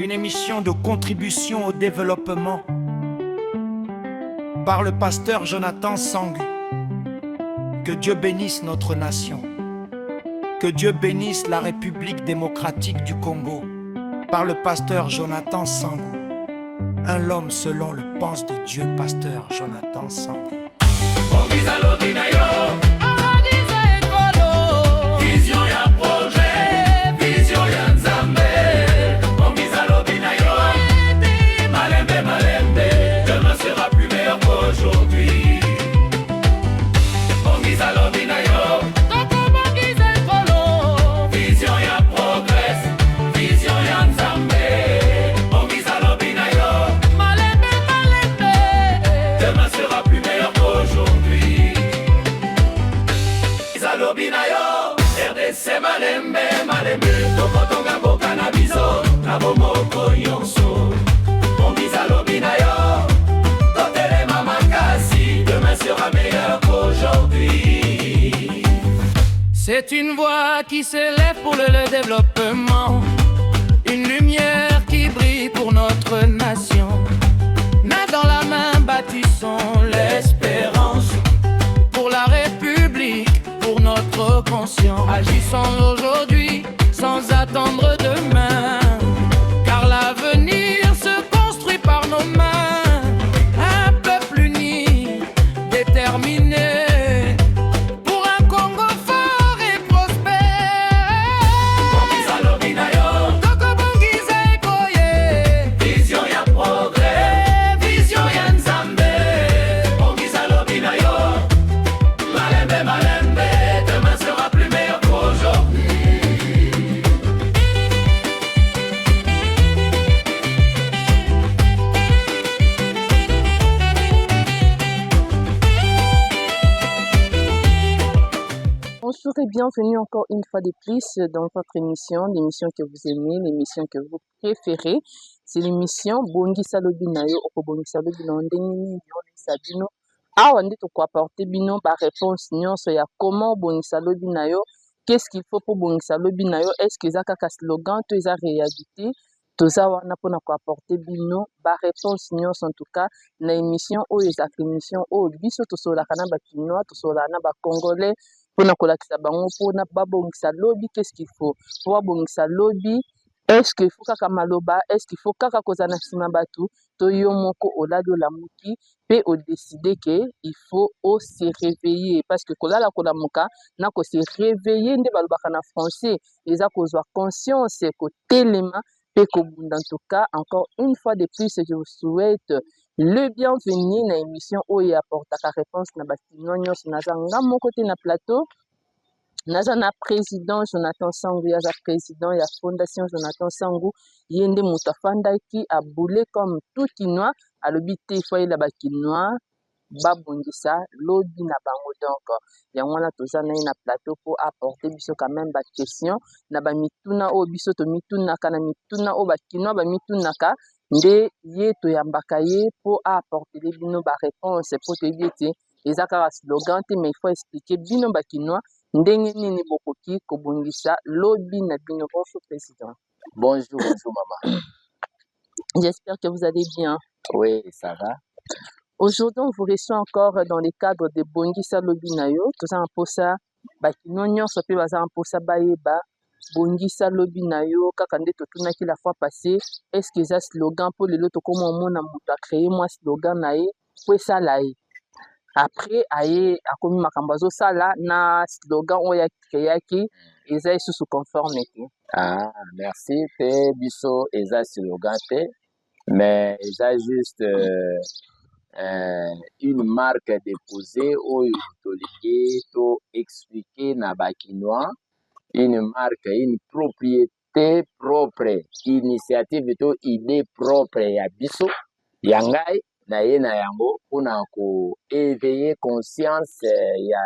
une émission de contribution au développement par le pasteur Jonathan Sangu. Que Dieu bénisse notre nation. Que Dieu bénisse la République démocratique du Congo par le pasteur Jonathan Sangu. Un homme selon le pense de Dieu, pasteur Jonathan Sangu. RDC malembe malembe tokotonga mboka na biso na bomoko nyonso Bongisa lobi na yo totelema makasi demain sera meilleur qu'aujourd'hui. C'est une voix qui s'élève pour le développement, une lumière qui brille pour notre nation. Main dans la main bâtissons l'espérance pour la République, pour notre conscience. Agissons aujourd'hui sans attendre demain, car l'avenir se construit par nos mains. Un peuple uni, déterminé pour un Congo fort et prospère. Bongisa lobi na yo Toko bongisa ekoye, vision ya progrès, vision ya nzambe. Bongisa lobi na yo malembe malembe demain sera plus meilleur qu'aujourd'hui. Bonjour et bienvenue encore une fois de plus dans votre émission, l'émission que vous aimez, l'émission que vous préférez. C'est l'émission Bongisa lobi na yo, oko bongisa lobi na ndenge nini yolisa bino. Awa nde toko apporter bino ba réponse nyonso ya comment bongisa lobi na yo. Qu'est-ce qu'il faut pour bongisa lobi na yo? Est-ce que eza kaka slogan to eza réalité? Toza wana pona ko apporter bino ba réponse nyonso en tout cas na émission oyo ezaka émission oyo biso tosolaka na ba Kinois, tosolaka na ba Congolais. Pona kolakisa bango pona babongisa lobi, qu'est-ce qu'il faut pour babongisa lobi? Est-ce qu'il faut kaka maloba? Est-ce qu'il faut kaka kozana sima batu to yo moko olali olamuki pe o décider que il faut se réveiller parce que kolala kolamuka na ko se réveiller nde balobaka na français eza kozwa conscience ko telema pe ko bunda. En tout cas encore une fois de plus je vous souhaite le bienvenu na émission oyo apportaka réponse na bakino nyonso. Naza nga moko te na plateau, naza na président Jonathan Sangu, yaza président ya fondation Jonathan Sangu, ye nde moto afandaki aboule comme tout Kinois alobi te il faut yela bakinois babongisa lobi na bango. Donc yango wana toza na ye na plateau pour apporter biso quand même ba question na ba mituna oyo biso to mitunaka na mituna oyo bakinois ba mitunaka nde ye toyambaka ye pour apporter bino ba réponse pour te dire ete eza kaka slogan te, mais il faut expliquer bino bakinois ndenge nini bokoki kobongisa lobi na bino. Bonjour président. Bonjour, bonjour maman. J'espère que vous allez bien. Oui, ça va. Aujourd'hui, on vous reçoit encore dans le cadre de Bongisa lobi na yo. Toza na posa bakino nyonso pe baza na posa bayeba Bongisa lobi na yo kaka nde totunaki la fois passée. Est-ce que eza slogan pour lelo tokoma omona moto a créé moi slogan na ye po esala ye après aye akomi makambo azosala na slogan oyo akreaki eza lisusu conforme te. Ah, merci. Te biso eza slogan te, mais eza juste une marque déposée oyo tolingi to expliquer na bakinois, une marque, une propriété propre, initiative to idée propre ya biso ya ngai na ye na yango mpona ko éveiller conscience ya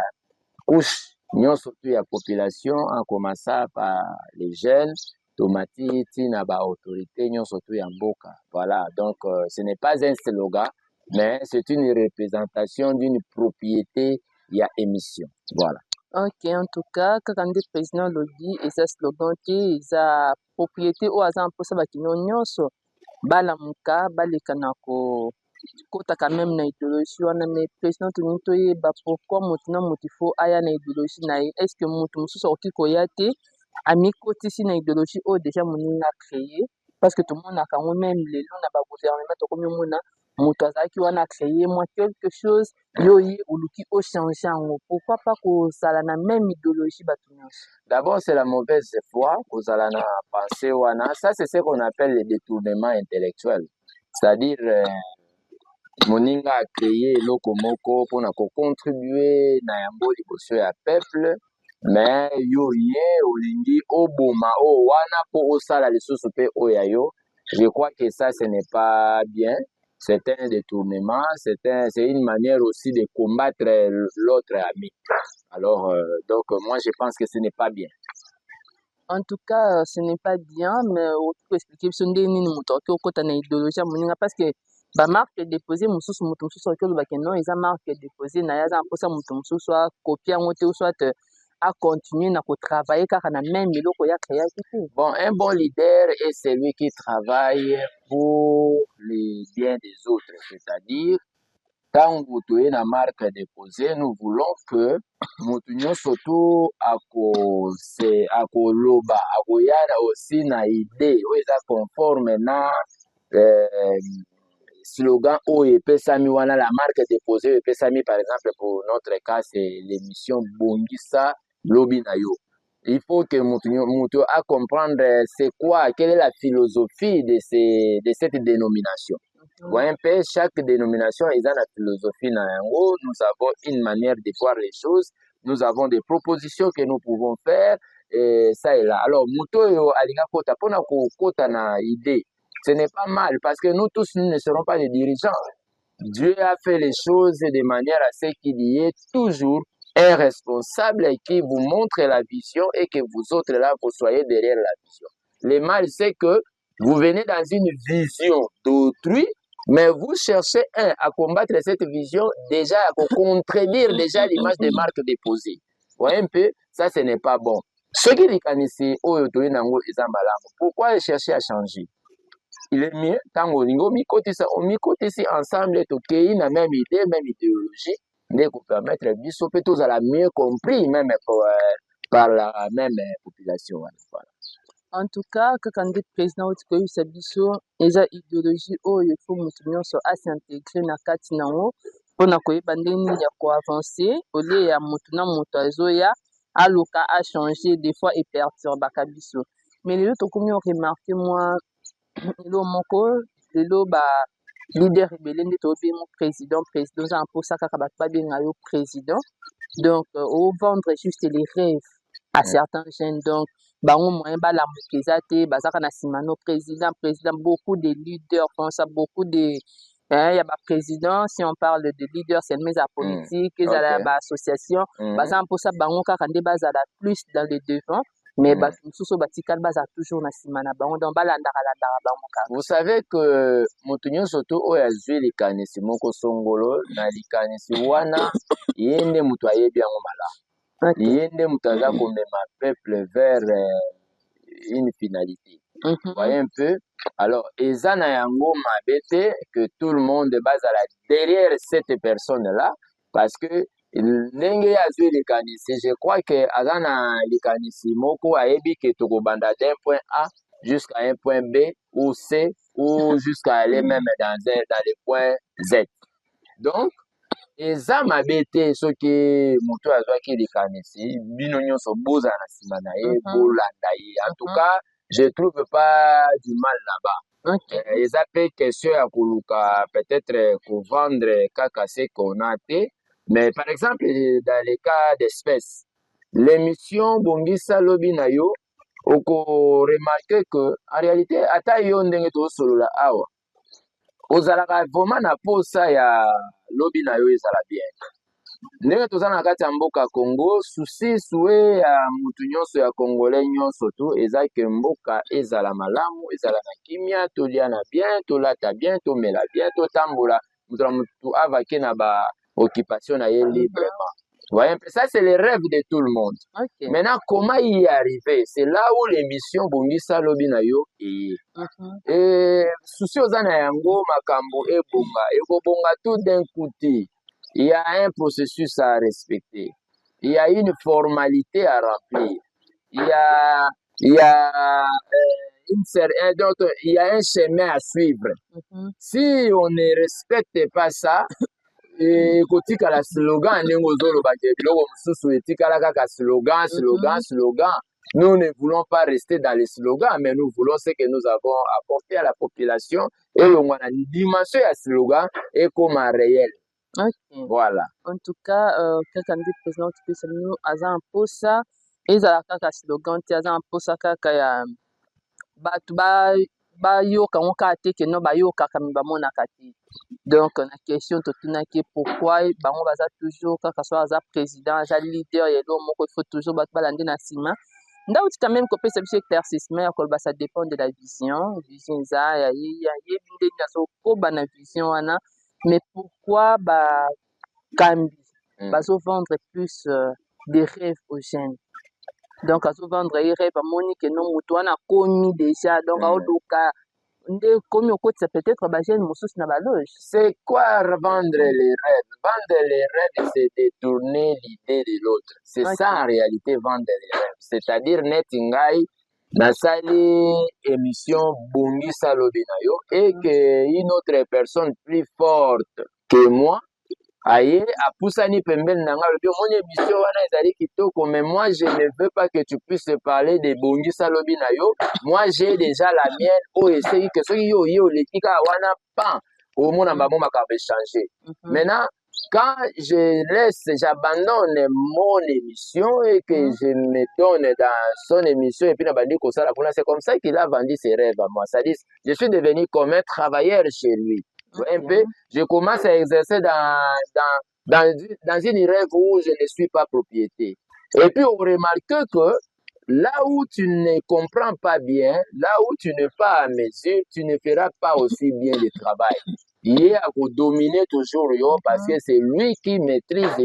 couche nyonso tu ya population en commençant par les jeunes tomati tina ba autorité nyonso tu ya mboka. Voilà, donc ce n'est pas un slogan, mais c'est une représentation d'une propriété ya émission. Voilà. Ok, en tout cas, kaka nde président lobi eza slogan te eza propriété oyo aza mposa bakino nyonso balamuka baleka na kokota quand même na idéologie wana mais président tolingi toyeba pourquoi motu na motu faut aya na idéologie na ye est ce que motu mosusu akoki koya te amikotisi na idéologie oyo déjà moninga acréé parce que tomonaka yango même lelo na bagouvernement tokomi omona moto azalaki wana acréé mwa quelque chose yo ye oluki ochange yango pourquoi pas kozala na même idéologie bato nyonso. D'abord, c'est la mauvaise foi, vous allez en penser, wana. Ça, c'est ce qu'on appelle le détournement intellectuel. C'est-à-dire, moninga a créé lokomoko pour contribuer na yango liboso ya peuple, mais yo ye olingi oboma o wana po osala lisusu pe oyayo. Je crois que ça, ce n'est pas bien. C'est un détournement, c'est une manière aussi de combattre l'autre ami. Alors, donc, moi, je pense que ce n'est pas bien. En tout cas, ce n'est pas bien, mais on peut expliquer que ce n'est pas une idéologie parce que ba marque déposée mususu mutu mususu okolobaki non eza marque déposée na yaza mposa mutu mususu akopie yango te soit à continuer na kotravailler kaka na même biloko ya créaki te. Bon, un bon leader est celui qui travaille pour le bien des autres, c'est-à-dire quand vous trouvez la marque déposée, nous voulons que mutu nyonso tu akoloba akoyana aussi na idée oyo eza conforme na slogan oyo epesami wana, la marque déposée oyo epesami. Par exemple, pour notre cas, c'est l'émission Bongisa Lobi na yo. Il faut que mutu a comprendre c'est quoi, quelle est la philosophie de cette dénomination. Voyez un peu, chaque dénomination a la philosophie na yango. Nous avons une manière de voir les choses, nous avons des propositions que nous pouvons faire, et ça et là. Alors, mutu yo alinga kota pona ko kota na idée. Ce n'est pas mal parce que nous tous nous ne serons pas des dirigeants. Dieu a fait les choses de manière à ce qu'il y ait toujours un responsable qui vous montre la vision et que vous autres là, vous soyez derrière la vision. Le mal, c'est que vous venez dans une vision d'autrui, mais vous cherchez à combattre cette vision, déjà à contredire déjà l'image des marques déposées. Vous voyez un peu, ça ce n'est pas bon. Ce qui est ici, pourquoi chercher à changer? Il est mieux, tant qu'on y ensemble, et na même idée, même idéologie, de vous permettre de tous à la mieux compris, même par la même population. Voilà. En tout cas, quand le président a biso, eza idéologie oyo il faut mutu nyonso s'intégrer na kati nango pona koyeba ndeni ya ko avancer au lieu ya mutu na mutu azoya aluka a changer des fois et perturbaka biso. Mais lelo tokomi o remarquer moi lelo moko lelo ba leader rebelle nde tobenga président oza mposa kaka bato babenga yo président donc au vendre juste les rêves à certains jeunes donc bango moyen balamuka eza te bazaka na nsima no président beaucoup de leaders font ça, beaucoup de il y a président, si on parle de leaders c'est une mise à politique ezala ba association baza mposa bango kaka nde bazala plus dans le devant. Mais toujours na nsima na bango donc balandaka bango kaka. Vous savez que mutu nyonso tu oyo azwi likanisi moko songolo na likanisi wana ye nde mutu ayebi yango malamu. Ye nde mutu aza komema peuple vers une finalité. Voyez un peu. Alors eza na yango mabe te que tout le monde bazala derrière cette personne là parce que ndenge azwi likanisi, je crois que aza na likanisi moko ayebi ke tokobanda d'un point A jusqu'à un point B ou C ou jusqu'à aller même dans le point Z. Donc eza mabe te soki moto azwaki likanisi bino nyonso boza na nsima na ye bolanda ye. En tout cas, je trouve pas du mal là-bas. Eza pe question ya koluka peut-être kovendre kaka ce qu'on a te. Mais par exemple, dans les cas d'espèces, l'émission Bongisa Lobi na yo, oko remarquer que en réalité, ata yo ndenge to solola awa, ozalaka vraiment na posa ya lobi na yo ezala bien. Ndenge toza na kati ya mboka Congo, susi souhait ya mutu nyonso ya Congolais nyonso tu eza ke mboka ezala malamu, ezala na kimia, tolia na bien, tolata bien, tomela bien, totambola, mutu avake na ba occupation na ye librement. voyez un peu, ça c'est le rêve de tout le monde. Ok. Maintenant, comment y arriver? C'est là où l'émission Bongisa Lobinayo est. Et souci aux yango makambo ebonga tout d'un côté. Il y a un processus à respecter. Il y a une formalité à remplir. Il y a il y a un chemin à suivre. Si on ne respecte pas ça, kotikala slogan ndenge ozolobaka biloko mosusu etikala kaka slogan. Nous ne voulons pas rester dans les slogans, mais nous voulons ce que nous avons apporté à la population et une dimension à slogan et comme un réel. Ok. Voilà. En tout cas, quelqu'un dit président tu peux nous aza mposa ezala kaka slogan te aza mposa kaka ya bato bayoka ngo kaka te ke no bayokaka me bamonaka te. Donc na question totunaki pourquoi bango baza toujours kaka so aza président aza leader ya eloko moko il faut toujours bato balande na nsima ndauti quand même kopesa biso éclaircissement ya koloba ça dépend de la vision eza yayebi ndenge azokoba na vision wana mais pourquoi bakambi bazovendre plus des rêves aux jeunes donc azovendre ye rêve amoni ke no moto wana akomi déjà donc aoluka nde komi okotisa peut-être bagene mosusu na baloge. C'est quoi vendre les rêves? Vendre les rêves, c'est détourner l'idée de l'autre. C'est ça en réalité, vendre les rêves. C'est-à-dire, netingai, nasali émission Bongisa Lobinayo et qu'une autre personne plus forte que moi aye apusani pembeni nanga lobi omoni émission wana ezali kitoko, mais moi je ne veux pas que tu puisses parler de Bongisa Lobinayo. Moi j'ai déjà la mienne oyo eseki ke soki yo ye oleki kaka wana pan omona bango makambo échanger. Maintenant quand j'abandonne mon émission et que je me donne dans son émission et puis nabandi kosala kuna, c'est comme ça qu'il a vendu ses rêves à moi. C'est-à-dire je suis devenu comme un travailleur chez lui. Un peu, je commence à exercer dans une rêve où je ne suis pas propriétaire. Et puis on remarque que là où tu ne comprends pas bien, là où tu n'es pas à mesure, tu ne feras pas aussi bien le travail. Il est à dominer toujours yo parce que c'est lui qui maîtrise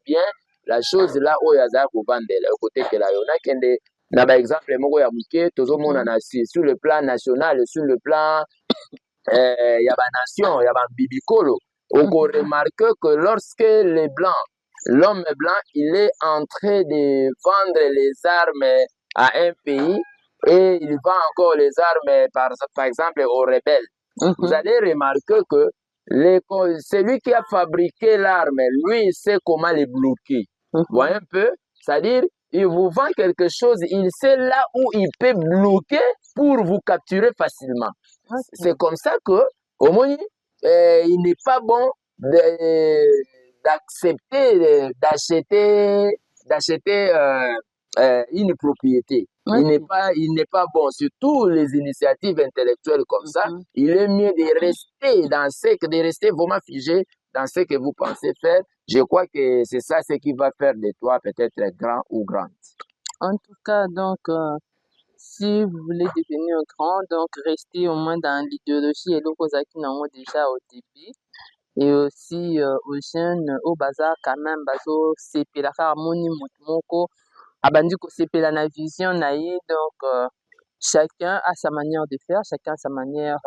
bien la chose là où il y a ça pour vendre le côté que là il y en a qui na par exemple moko ya muke tozo mona na sur le plan national, sur le plan il y a une nation, il y a un bibicolo. On remarque que lorsque l'homme blanc, il est en train de vendre les armes à un pays et il vend encore les armes, par exemple, aux rebelles. Vous allez remarquer que celui qui a fabriqué l'arme, lui, il sait comment les bloquer. Vous voyez un peu? C'est-à-dire, il vous vend quelque chose, il sait là où il peut bloquer pour vous capturer facilement. C'est comme ça que, au moins, il n'est pas bon d'accepter, d'acheter une propriété. Il n'est pas bon. Surtout les initiatives intellectuelles comme ça, il est mieux de rester de rester vraiment figé dans ce que vous pensez faire. Je crois que c'est ça ce qui va faire de toi peut-être grand ou grande. En tout cas, donc, si vous voulez devenir grand, donc restez au moins dans l'idéologie et l'opposaki nango déjà au début. Et aussi aux jeunes, au bazar quand même, bazo sepela kaka moni moko, abandi ko sepela na vision na ye, donc chacun a sa manière de faire, chacun a sa manière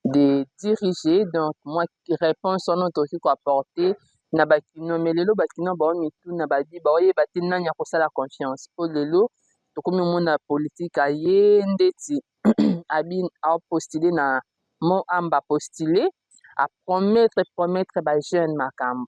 de diriger. Donc moi, réponse en autre ko apporter na bakino melelo bakino ba mitu na badi ba oye batina nya ko sala confiance pour lelo to komi mona politique aye ndeti abin a postuler na mo amba postuler à promettre ba jeune makambo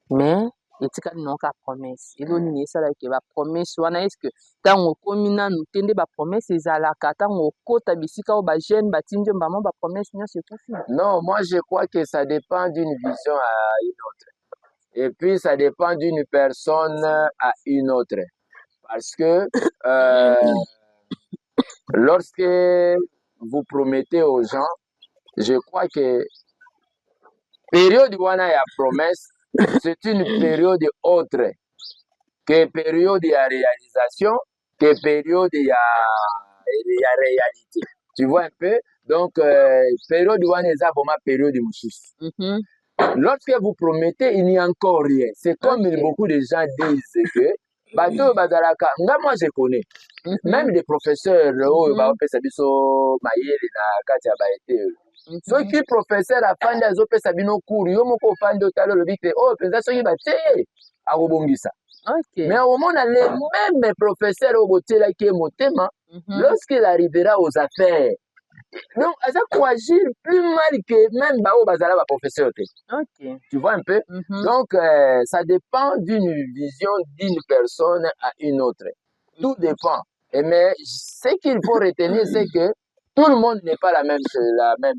mais etikali non ka promesse elo nini esalaki ba promesse wana est ce que ntango okomi nanu te nde ba promesse ezalaka ntango okota bisika oyo ba jeune batindi mbamo ba promesse nyonso ekufi? Non, moi je crois que ça dépend d'une vision à une autre et puis ça dépend d'une personne à une autre parce que lorsque vous promettez aux gens, je crois que période wana ya promesse, c'est une période autre que période de réalisation, que période de réalité. Tu vois un peu? Donc, période wana eza vraiment période mosusu. Lorsque vous promettez, il n'y a encore rien. C'est comme Ok. beaucoup de gens disent que bateau bazalaka. Moi je connais. Même des professeurs baopesa biso mayele na kati ya baete. Soki professeur afandi azopesa bino cours yo moko ofandi otala olobi te oh penza soki batie akobongisa. Ok. Mais au monde les mêmes professeurs au botelaki motema lorsqu'il arrivera aux affaires. Donc, ça peut agir plus mal que même Bao Bazala, professeur. Ok. Tu vois un peu? Donc, ça dépend d'une vision d'une personne à une autre. Tout dépend. Mais ce qu'il faut retenir, c'est que tout le monde n'est pas la même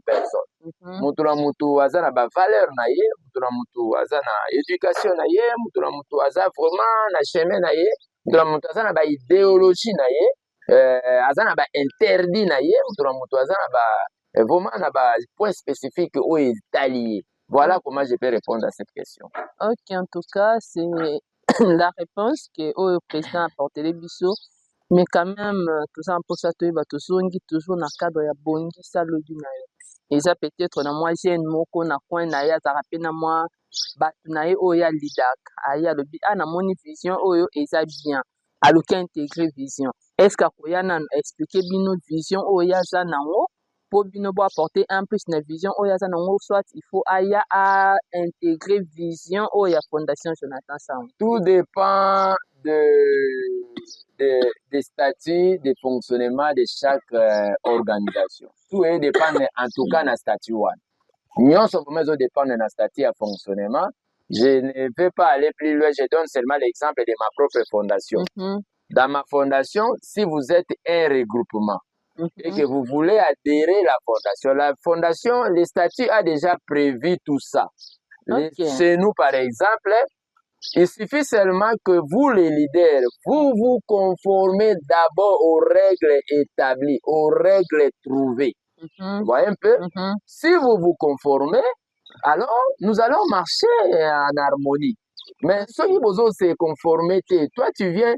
personne. Mutuna mutu azana ba valeur na ye, mutuna mutu azana éducation na ye, mutuna mutu azana vraiment na chemin na ye, mutuna mutu azana ba idéologie na ye. Azana ba interdit na ye mutuna mutu azana ba vraiment na ba point spécifique où il est lié. Voilà comment je peux répondre à cette question. Ok, en tout cas, c'est la réponse que le président a apporté les bisous. Mais quand même, tout ça pour ça, tu vas toujours dans le cadre de bongi salobi na yo. Et ça peut-être na moi j'ai un moko na coin na ya zarape na moi batu na ye oya lidak aya lobi na moni vision oyo eza bien. Aluki intégrer vision. Est-ce que koya na expliquer bino vision oya za nango pour bino bo apporter un plus na vision oya za nango soit il faut aya à intégrer vision oya Fondation Jonathan Sambou. Tout dépend des statuts de fonctionnement de chaque organisation. Tout dépend en tout cas na statut one. Nous sommes dépendre d'un statut à fonctionnement. Je ne vais pas aller plus loin, je donne seulement l'exemple de ma propre fondation. Dans ma fondation, si vous êtes un regroupement et que vous voulez adhérer à la fondation, le statut a déjà prévu tout ça. Chez nous, par exemple, il suffit seulement que vous, les leaders, vous vous conformez d'abord aux règles établies, aux règles trouvées. Vous voyez un peu? Si vous vous conformez, alors nous allons marcher en harmonie. Mais si vous se conformer, toi tu viens.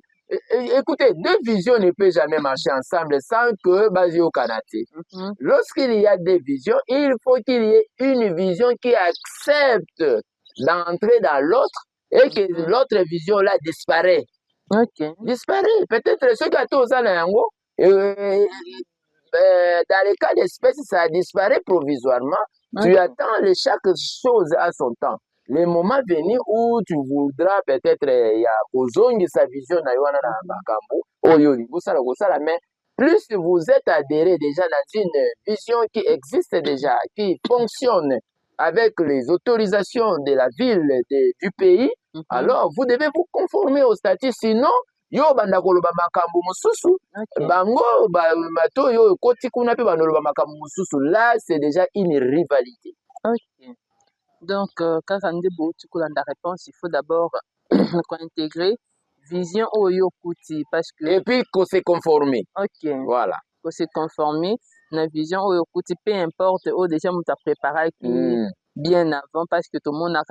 Écoutez, deux visions ne peuvent jamais marcher ensemble sans que basé au Canada. Lorsqu'il y a des visions, il faut qu'il y ait une vision qui accepte d'entrer dans l'autre et que l'autre vision là disparaît. Disparaît. Peut-être ce gâteau aux Anango. Dans les cas d'espèce, ça disparaît provisoirement. Tu attends chaque chose à son temps. Le moment venu où tu voudras peut-être il y a ozongi sa vision na yoana na makambo oyo libusala kosala, mais plus vous êtes adhéré déjà dans une vision qui existe déjà, qui fonctionne avec les autorisations de la ville, du pays, alors vous devez vous conformer au statut, sinon yo banda koloba makambo mususu bango bato yo koti kuna pe bandoloba makambo mususu, là c'est déjà une rivalité. Donc quand on dit la réponse, il faut d'abord intégrer vision oyo kuti parce que et puis qu'on se conformer. Voilà. Qu'on se conformer na vision oyo kuti, peu importe déjà on t'a préparé qui bien avant, parce que tout le monde a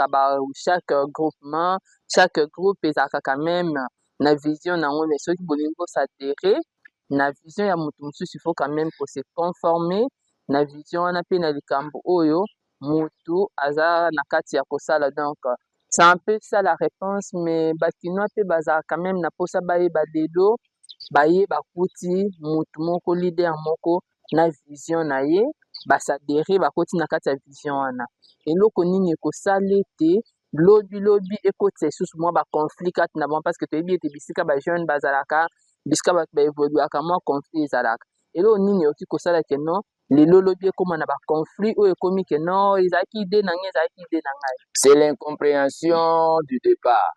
chaque groupement, chaque groupe est quand même na vision na on, mais ceux qui veulent s'adhérer na vision ya mutu mususu, il faut quand même qu'on se conformer na vision wana pe na likambo oyo mutu aza na kati ya kosala. Donc c'est un peu ça la réponse, mais bakinois pe baza quand même na posa baye badelo baye bakuti mutu moko leader moko na vision na ye basadere bakoti na kati ya vision wana. Eloko nini ekosala te lobi ekotisa lisusu mwa baconflit kati na bango, parce que toyebi ete bisika bajeune bazalaka, bisika bato baévoluaka mwa conflit ezalaka. Eloko nini ekoki kosala ke non lelo lobi ekóma na baconflit oyo ekomi ke non ezalaki ide na ngai ezalaki ide na ngai? C'est l'incompréhension du départ.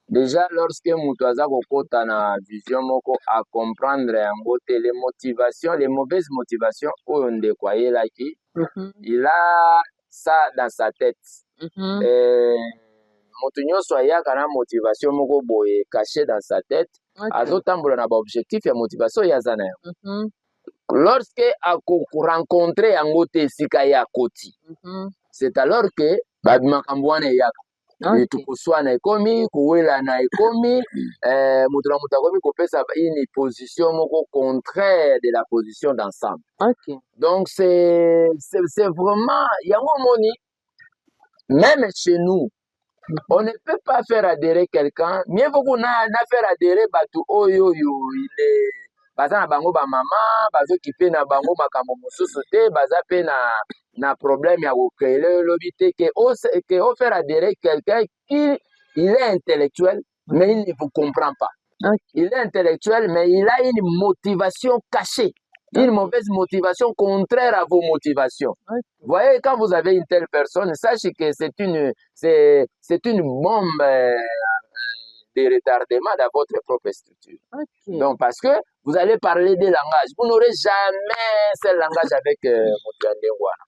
Déjà lorsque mutu aza kokota na vision moko a comprendre yango te, les motivations, les mauvaises motivations oyo ndeko ayelaki, il a ça dans sa tête. Mutu nyonso ayaka na motivation moko boye caché dans sa tête, azotambola na baobjectif ya motivation oyo aza na yango. Lorsque akorencontre yango te esika ye akoti, c'est alors que makambo wana eyaka. Tukuswana ekomi kuwelana ekomi mutu na mutu akomi kopesa une position moko contraire de la position d'ensemble. Donc c'est vraiment yango moni Même chez nous, on ne peut pas faire adhérer quelqu'un. Mieux vaut qu'on a faire adhérer Batu Oyo, il est. Baza na bango ba mama, bazo kipe na bango makambo mosusu te, baza pe na problème ya kokele lobi te que on faire adhérer quelqu'un qui il est intellectuel mais il ne vous comprend pas. Ok. Il est intellectuel mais il a une motivation cachée. Une mauvaise motivation contraire à vos motivations. Ok. Vous voyez, quand vous avez une telle personne, sachez que c'est une bombe de retardement dans votre propre structure. Ok. Donc, parce que vous allez parler des langages. Vous n'aurez jamais ce langage avec Moutiandengwana.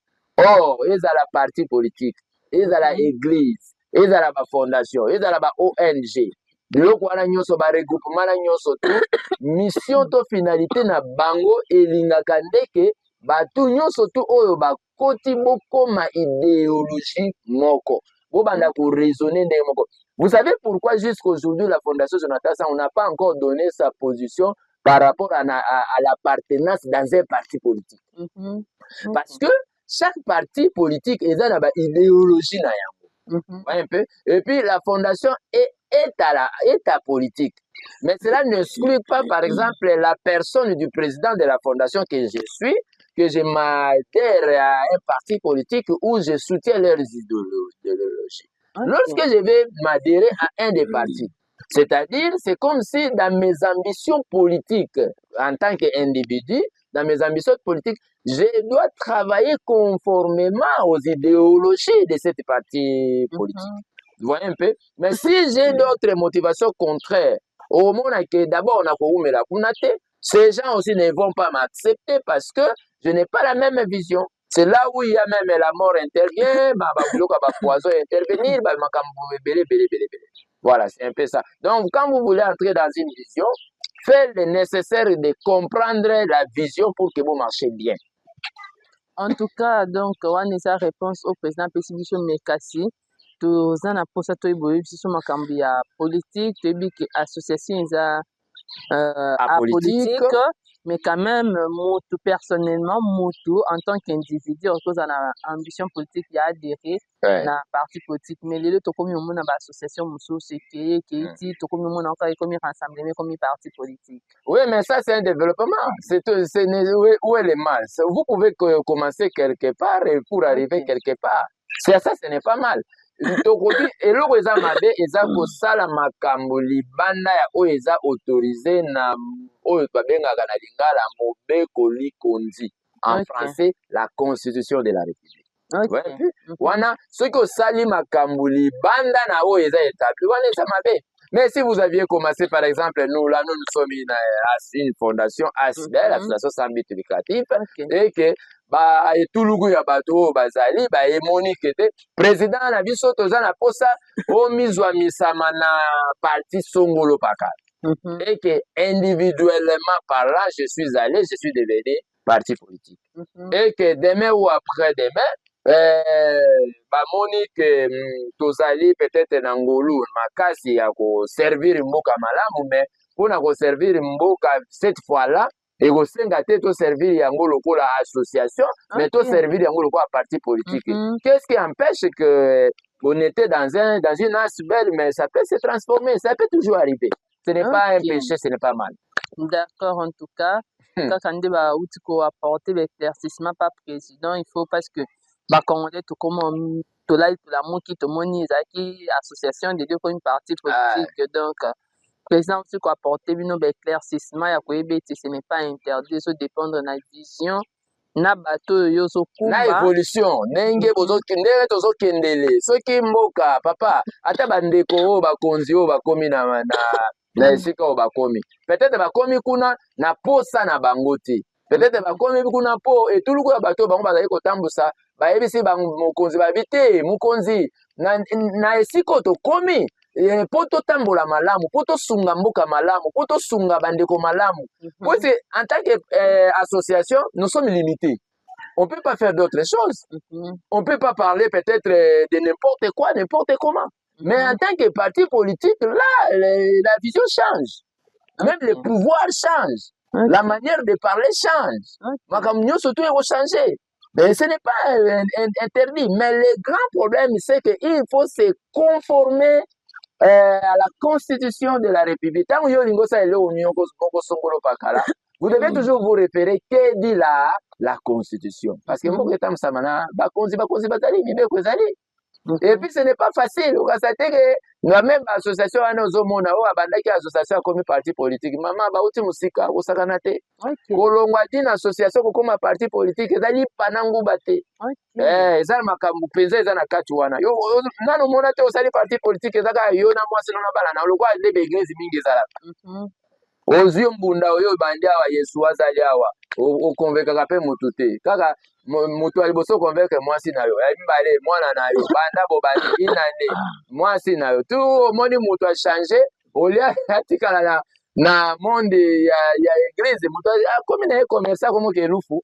Or, ils ont la parti politique, ils ont la église, ils ont la fondation, ils ont la ONG. Biloko wana nyonso ba regroupement na nyonso tu mission to finalité na bango elingaka ndeke batu nyonso tu oyo bakoti bokoma idéologie moko bobanda ko raisonner ndenge moko. Vous savez pourquoi jusqu'aujourd'hui la Fondation Jonathan Sangou n'a pas encore donné sa position par rapport à l'appartenance dans un parti politique? Parce que chaque parti politique est dans la idéologie na yango. Un peu. Et puis la fondation est à politique. Mais cela n'exclut pas, par exemple, la personne du président de la fondation que je suis, que je m'adhère à un parti politique où je soutiens leurs idéologies. Okay. Lorsque je vais m'adhérer à un des partis, c'est-à-dire, c'est comme si dans mes ambitions politiques, en tant qu'individu, dans mes ambitions politiques, je dois travailler conformément aux idéologies de cette parti politique. Vous voyez un peu? Mais si j'ai d'autres motivations contraires, au moment que d'abord on a ces gens aussi ne vont pas m'accepter parce que je n'ai pas la même vision. C'est là où il y a même la mort intervient, poison intervenir, voilà, c'est un peu ça. Donc, quand vous voulez entrer dans une vision, faites le nécessaire de comprendre la vision pour que vous marchiez bien. En tout cas, donc, on a sa réponse au président Pessibiso Mekasi. Toza na posa toyeboye biso makambo ya politique, toyebi ke association eza apolitique, mais quand même mutu personnellement mutu en tant qu'individu toza na ambition politique ya adhérer na parti politique, mais lelo tokomi omona ba association mosusu ekei tokomi omona encore ekomi rassemblement comme parti politique. Oui, mais ça c'est un développement. Où est le mal? Vous pouvez commencer quelque part et pour arriver quelque part. Ça ce n'est pas mal. Tokoki eloko eza mabe eza kosala makambo libanda ya oyo eza autorisé na oyo babengaka na lingala mobeko likonzi en français la constitution de la république. Wana soki osali makambo libanda na oyo eza établi wana eza mabe. Mais si vous aviez commencé, par exemple, nous sommes une fondation ASBEL, l'association sans but lucratif, et que etuluku ya bato bazali emoni kete président na biso toza na posa omizwa misama na parti songolo pakala et que individuellement parlant je suis devenu parti politique et que demain ou après demain bamoni que tozali peut-être na ngolu makasi ya koservir mboka malamu mais mpona koservir mboka cette fois-là et au sein de tout servir yango lokola association, mais tout servir yango lokola parti politique. Qu'est-ce qui empêche que on était dans une ASBEL, mais ça peut se transformer, ça peut toujours arriver. Ce n'est pas un péché, ce n'est pas mal. D'accord, en tout cas, quand on dit qu'il apporter l'éclaircissement par président, il faut parce que Congolais tout comme tout là tout l'amour qui te moni association de deux comme parti politique donc président aussi quoi apporter bino éclaircissement ya koyeba ce n'est pas interdit so dépendre na vision na bato yo so kumba na évolution ndenge tozo kendele soki mboka papa ata bandeko oyo bakonzi oyo bakomi na esika oyo bakomi peut-être bakomi kuna na posa na bango te peut-être bakomi kuna po etuluku ya bato bango bazali kotambusa bayebisi mokonzi babi te mokonzi na esika oyo tokomi po totambola malamu po tosunga mboka malamu po tosunga bandeko malamu parce que en tant qu'association nous sommes limités, on peut pas faire d'autres choses, on peut pas parler peut-être de n'importe quoi n'importe comment, mais en tant que parti politique là la vision change, même le pouvoir change, la manière de parler change, makambo nyonso tout est changé. Mais ce n'est pas interdit. Mais le grand problème, c'est qu'il faut se conformer à la constitution de la République. Tant que vous devez toujours vous référer que dit la constitution. Parce que moi, et puis ce n'est pas facile. La même association, association comme parti politique. Maman, bauti musika, usakanate. Kolongwa dina association comme parti politique, ezali panangu bate. Ezali makambu penza ezana kati wana. Yo nano mona te osali parti politique ezaka yo na mwasi na bala na lokwa ndebe église mingi ezala. Ozwi mbunda oyo bandi awa Yesu azali awa. Okonvekaka pe mutu te. Kaka mutu aliboso konveke mwasi na yo. Mibale mwana na yo. Banda bo bandi inane mwasi na yo. Tu omoni mutu a changer olia atikala na monde ya église mutu akomi na commerçant comme ke lufu.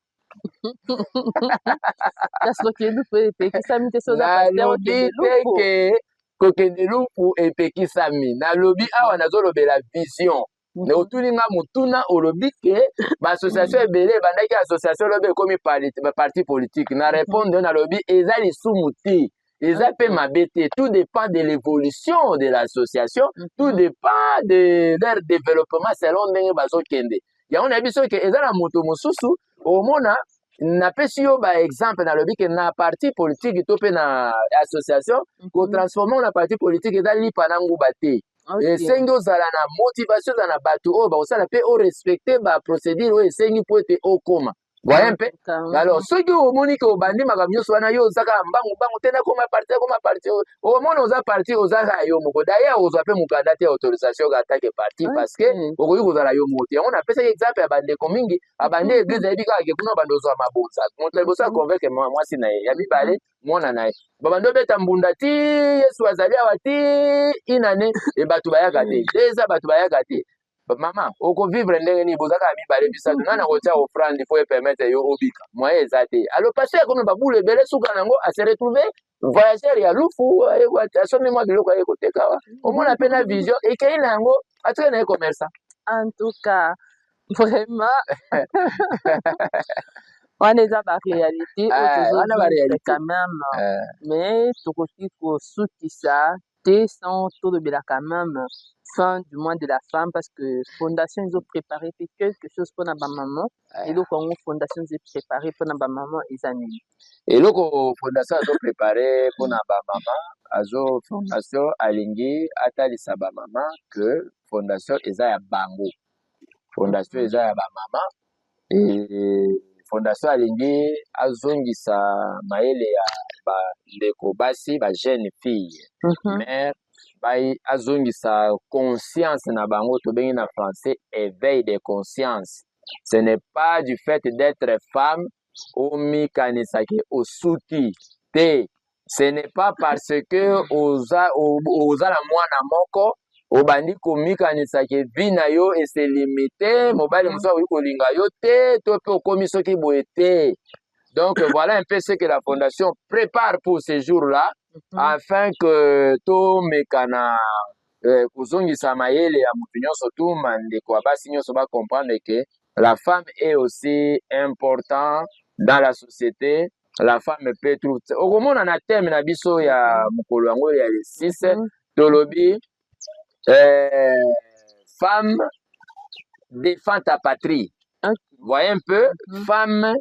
Kokende lufu epekisami. Na lobi awa nazolobela vision. Ne otuninga mutuna olobi ke ba association ebele bandaki association lobe komi parti politique na répondre na lobi ezali sumuti eza pe mabete. Tout dépend de l'évolution de l'association, tout dépend de leur développement selon ndenge bazokende. Yango na biso ke ezala moto mosusu omona na pesi yo ba exemple na lobi ke na parti politique to pe na association ko transformer na parti politique ezali panangu bate. Esengi ozala na motivation za na bato oyo bakosala mpe orespecte baprocédure oyo esengi mpo ete okoma voye mpe. Alors soki omoni ke obandi makambo nyonso wana yo ozaka mbangu te nakoma parti omona oza parti ozaka yo moko daye ozwa mpe mokanda te autorisation atake parti parce que okoki kozala yo moko te. Yango napesaki exemple ya bandeko mingi abandi église ayebi kaka ke kuna bando ozwa mabonza moto liboso aconvaincre mwasi na ye ya mibale mwana na ye babando obeta mbunda ti Yesu azali awa ti inane e bato bayaka te eza bato bayaka te. Mama okovivre ndenge nini bozaka ya mibale bisatu nana kotia offrande po epermettre yo obika moye eza te. Alors pasteur akomi babulu ebele suka nango ase retrouve voyageur ya lufu asomi mwa biloko aye koteka wa omona mpe na vision ekei na yango atika na ye commerçant. En tout cas vraiment wana eza baréalité oyo quand même mais tokoki kosukisa te sans tolobela quand même fin du mois de la femme parce que fondation ils ont préparé quelque chose pour na bamaman eloko yango fondation ils ont préparé pour na bamaman eza nini eloko fondation azo préparé pour na bamaman azo fondation alingi atalisa bamaman que fondation eza ya bango fondation eza ya bamaman et fondation alingi azongisa mayele ya bandeko basi ba jeune fille mère bai azongisa conscience na bango tobengi na français éveil de conscience. Ce n'est pas du fait d'être femme omikanisaki osuki te. Ce n'est pas parce que oza la mwana moko obandi komikanisaki vi na yo ese limité mobali mosusu akoki kolinga yo te to mpe okomi soki boye te. Donc voilà un peu ce que la fondation prépare pour ce jour-là afin que to mekana kuzongisa mayele ya mutu nyonso tu mandeko basi nyonso ba comprendre que la femme est aussi important dans la société. La femme peut trouver okomona na thème na biso ya mukolo yango ya 6 tolobi femme défend ta patrie. Voyez un peu femme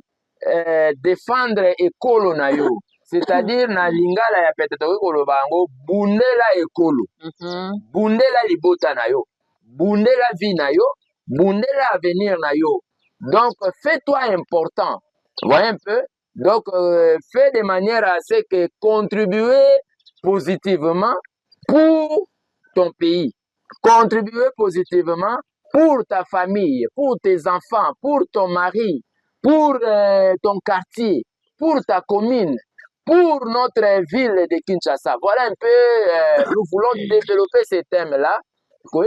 défendre ekolo na yo, c'est-à-dire na lingala ya peut-être koloba ngo bundela ekolo, bundela libota na yo, bundela vie na yo, bundela avenir na yo. Donc fais-toi important. Voyez un peu. Donc fais de manière à ce que contribuer positivement pour ton pays, contribuer positivement pour ta famille, pour tes enfants, pour ton mari, pour ton quartier, pour ta commune, pour notre ville de Kinshasa. Voilà un peu, nous voulons développer ces thèmes-là.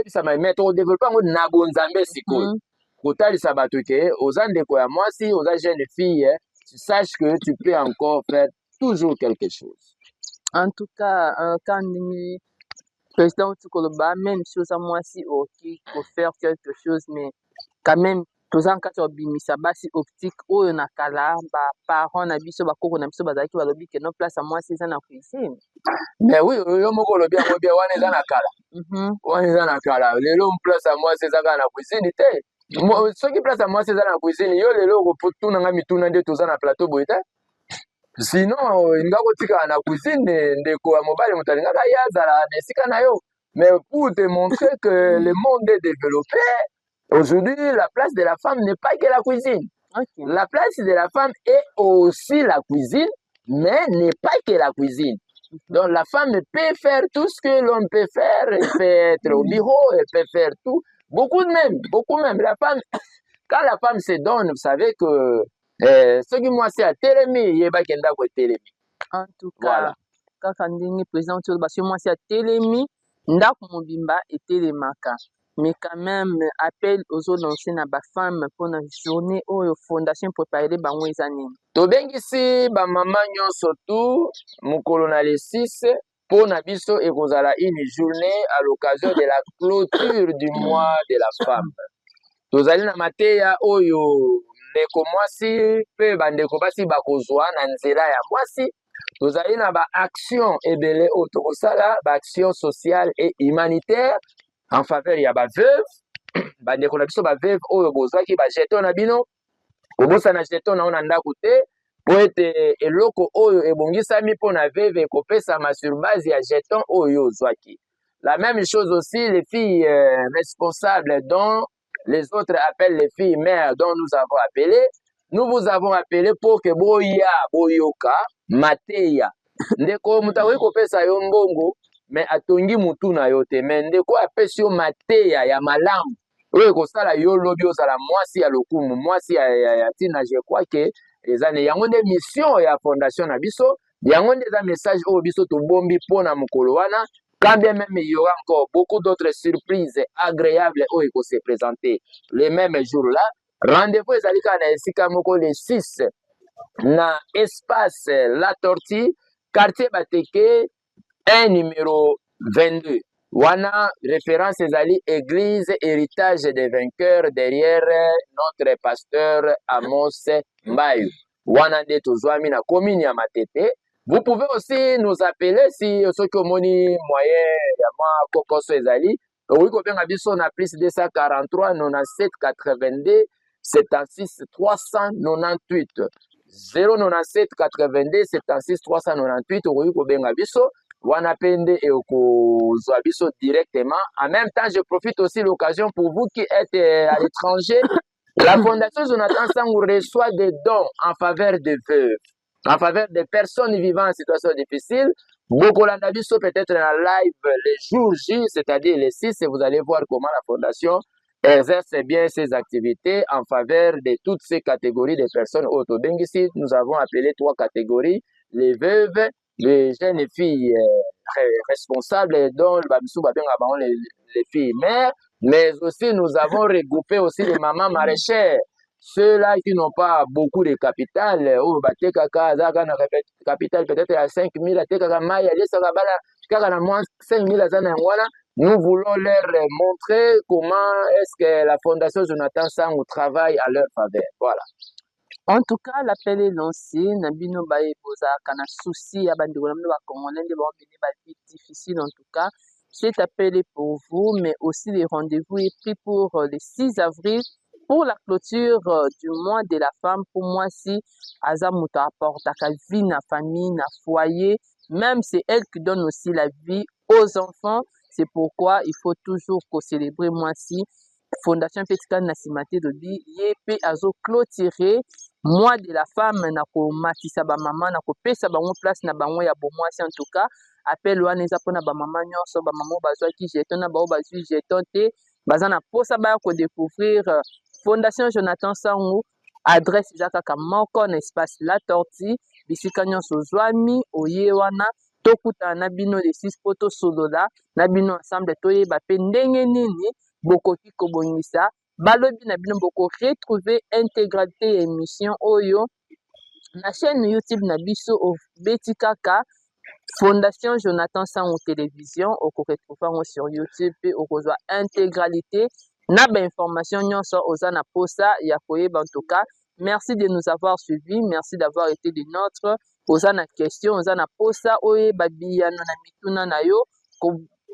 Ça m'a mis au développement de Nabonzambe Siko. Kotalisa batuke, aux andeko ya mwasi, aux jeunes filles, tu saches que tu peux encore faire toujours quelque chose. En tout cas, quand le président Tukoloba, même si aux mwasi, ok, faut faire quelque chose, mais quand même, toza nkati ya bimisa basi optique oyo na kala baparent na biso bakoko na biso bazalaki balobi ke no place ya mwasi eza na cuisine. Mais oui, yo moko olobi yango bien wana eza na kala. Wana eza na kala. Lelo place ya mwasi eza kaka na cuisine te. Soki place ya mwasi eza na cuisine, yo lelo okotuna nga mituna nde toza na plateau boye te. Sinon, nga kotika na cuisine ndeko ya mobali moto alingaka ye azala na esika na yo. Mais pour te montrer que le monde est développé, aujourd'hui, la place de la femme n'est pas que la cuisine. Okay. La place de la femme est aussi la cuisine, mais n'est pas que la cuisine. Donc la femme peut faire tout ce que l'homme peut faire, elle peut être au bureau, elle peut faire tout. Beaucoup même. La femme, quand la femme se donne, vous savez que ce qui moi c'est à Télémi, il y a pas qu'un d'accord Télémi. En tout cas, kaka ndenge président Tio parce que moi c'est à Télémi, ndako mobimba et Télémaka. Mais quand même, appel aux autres anciens à femmes pour une journée où la fondation préparée bango ezani. Tobengisi ba mama nyonso tu mukolo na le 6 pour na biso ekozala une journée à l'occasion de la clôture du mois de la femme. Tozali na mateya oyo ndeko mwasi pe bandeko basi bakozwa na nzela ya mwasi. Tozali na ba action ebele oyo tokosala ba action sociale et humanitaire en faveur ya ba veuve bandeko na biso ba veuve oyo bozwaki ba jeton na bino kobosa na jeton na ona ndako te po ete eloko oyo ebongisami mpo na veuve ekopesama sur base ya jeton oyo ozwaki. La même chose aussi les filles responsables dont les autres appellent les filles mères dont nous avons appelé. Nous vous avons appelé pour que boya boyoka mateya ndeko mutakoki kopesa yo mbongo mais atongi mutu na yo te mais ndeko apesi yo mateya ya malamu oyo ekosala yo lobi ozala mwasi ya lokumu mwasi ya ntina je crois que eza ne yango nde mission ya fondation na biso yango nde eza message oyo biso tobombi mpona mokolo wana quand bien même il y aura encore beaucoup d'autres surprises agréables oyo ekose présenter les mêmes jours là rendez-vous ezali kaka na esika moko le 6 na espace La Tortue quartier Bateke 1 numéro 22 wana référence ezali église héritage des vainqueurs derrière notre pasteur Amos Mbayu wana nde tozwami na commune ya Matete. Vous pouvez aussi nous appeler si soki omoni moyen ya mwa kokoso ezali okoki kobenga biso na plus 243 97 82 76 398 097 82 76 398 okoki kobenga biso wana pende et okozwa biso directement. En même temps, je profite aussi de l'occasion pour vous qui êtes à l'étranger. La Fondation Jonathan Sangou reçoit des dons en faveur des veuves, en faveur des personnes vivant en situation difficile. Bokolanda biso peut-être en live les jours J, c'est-à-dire les 6, et vous allez voir comment la Fondation exerce bien ses activités en faveur de toutes ces catégories de personnes. Autobengisi, nous avons appelé 3 catégories, les veuves, les jeunes filles responsables dont les filles mères, mais aussi nous avons regroupé aussi les mamans maraîchères, ceux-là qui n'ont pas beaucoup de capital, ou capital peut-être à 5 000, nous voulons leur montrer comment est-ce que la Fondation Jonathan Sangou travaille à leur faveur. Voilà. En tout cas, l'appel est lancé. Nabino bae boza kana souci ya bandeko na ba congolais de ba bini ba vie difficile en tout cas. C'est appelé pour vous, mais aussi les rendez-vous est pris pour le 6 avril pour la clôture du mois de la femme. Pour moi, si Azamuta apporte à vie, na famille, na foyer, même c'est elle qui donne aussi la vie aux enfants. C'est pourquoi il faut toujours célébrer moi si Fondation Petika Nasimate Dobi Yepe Azo clôturer mois de la femme na ko matisa ba maman na ko pesa bango place na bango ya bomwasi. En tout cas appel wana eza pona ba maman nyonso ba maman bazwa ki jeton na ba bazwi jeton te bazana posa ba ko découvrir Fondation Jonathan Sangou. Adresse eza kaka moko na espace La Tortue bisika nyonso zwami oye wana tokuta na bino de 6 poto solola na bino ensemble toyeba pe ndenge nini bokoki kobongisa balobi na bino boko retrouver intégralité émission oyo na chaîne YouTube na biso obeti kaka Fondation Jonathan Sangou télévision oko retrouver sur YouTube pe okozwa intégralité na information nyonso oza na posa ya koyeba. En tout cas, merci de nous avoir suivis, merci d'avoir été des nôtres. Oza na question, oza na posa oyeba biyano na mituna na yo,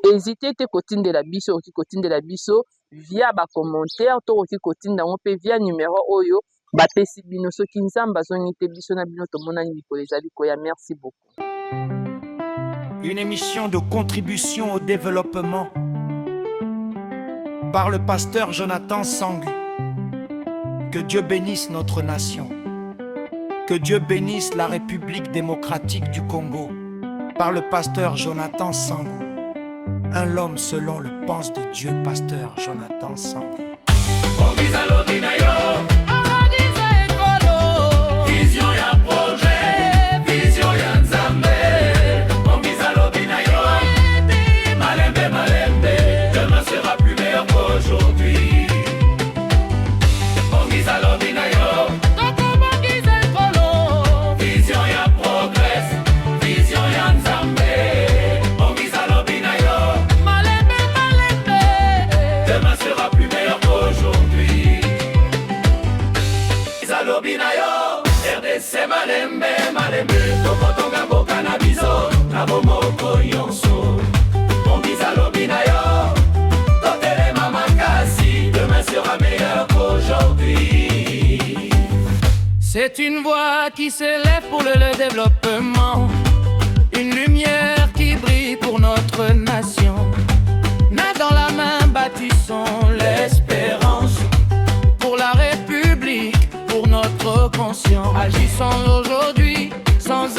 hésitez te kotindela biso, kotindela biso via ba commentaire to kotinda ngo pe via numéro oyo bapesi bino soki nzamba zongi te biso na bino tomonani mikolo ezali koya. Merci beaucoup. Une émission de contribution au développement par le pasteur Jonathan Sangu. Que Dieu bénisse notre nation. Que Dieu bénisse la République démocratique du Congo par le pasteur Jonathan Sangu. Un homme selon le pense de Dieu, pasteur Jonathan Sangu. Vision ya projet, vision ya nzambe. Bongisa lobi na yo, malembe malembe. Demain sera plus meilleur qu'aujourd'hui. Bongisa lobi na yo, vision ya progrès, vision ya nzambe. Bongisa lobi na yo, malembe malembe. Demain sera plus meilleur qu'aujourd'hui. Bongisa lobi na yo. RDC malembe malembe tokotonga mboka na biso na bomoko nyonso. Bongisa lobi na yo totelema makasi. Demain sera meilleur qu'aujourd'hui. C'est une voix qui s'élève pour le développement, une lumière qui brille pour notre nation. Main dans la main, bâtissons l'espérance pour la République, pour notre conscience. Agissons aujourd'hui sans